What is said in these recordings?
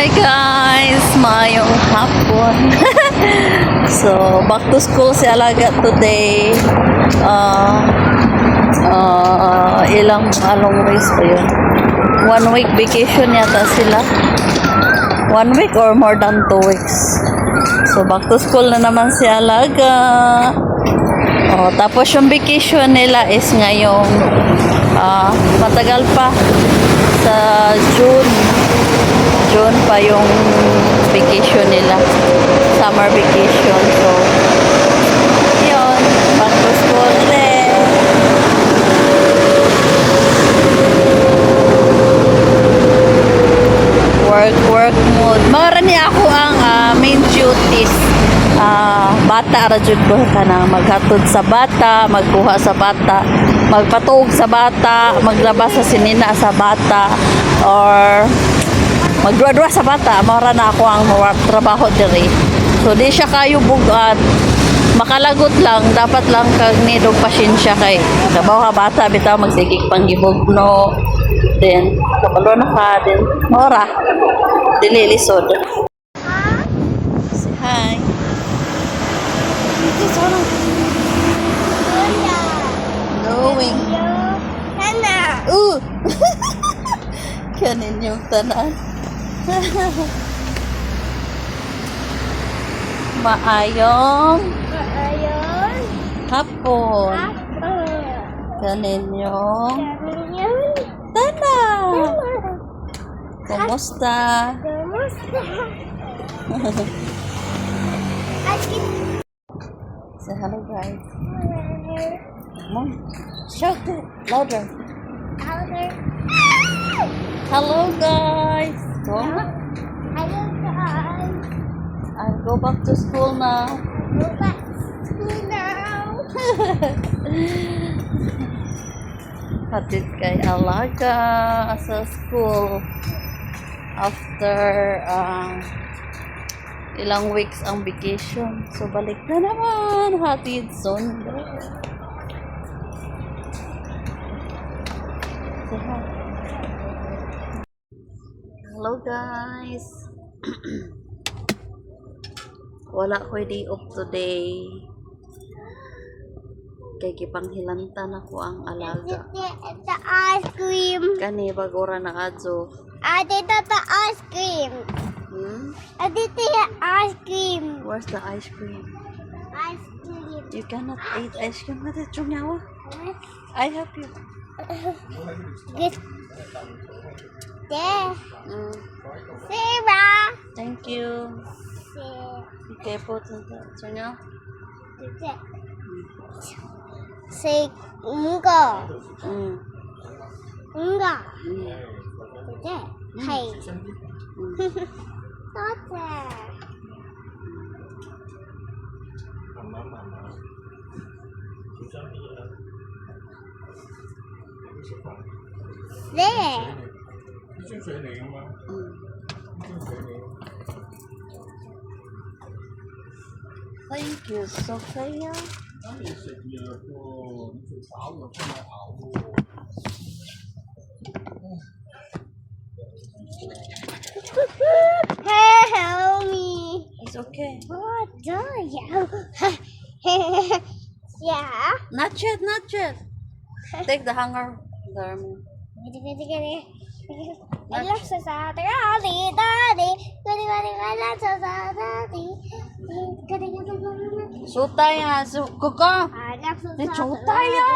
Hi guys! Mayong hapon. So, back to school si Alaga today. Anong weeks pa yun? 1 week vacation yata sila. 1 week or more than 2 weeks. So, back to school na naman si Alaga. Tapos yung vacation nila is ngayong matagal pa sa June pa yung vacation nila, summer vacation. So yun, back to school din. Work mode marani ako ang main duties. Bata ra jud ko kanang maghatod sa bata, magkuha sa bata, magpatuog sa bata, maglabas sa sinina sa bata, or magdua-dua sa bata. Mara na ako ang trabaho diri. So di siya kayo bugat, makalagot lang, dapat lang kag nidog pasensya kay trabaho ka bata bitaw magsigig panggibugno, then kapalo na ka din mora dili lisod. Say hi. Going. Kanin yung tanan. Maayong hapon. Kanin yung tanan. Kumusta? Say hello guys. Mom, shout it louder. Hello guys. Go. Hello guys. I'll go back to school now. Go back to school now. Hatid kay Alaga sa school after ilang weeks ang vacation. So balik na naman. Hatid Sunday. Say hi. Hello guys. Wala ko day off today. Kay kipanghilantan ako ang Alaga. The ice cream. Kani bagora na adso. Dito the ice cream. Dito the ice cream. Where's the ice cream? Ice cream. You cannot eat ice cream na dito nyawa. I help you. Good. There. Sarah. Thank you. Be careful to nyo. Say Unga. Unga. Hey. There. Thank you, Sophia. Hey, help me. It's okay. What do you? Yeah. Not yet, not yet. Take the hanger. Sutaya, kuka. Di sutaya.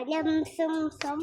Yum, sum, sum.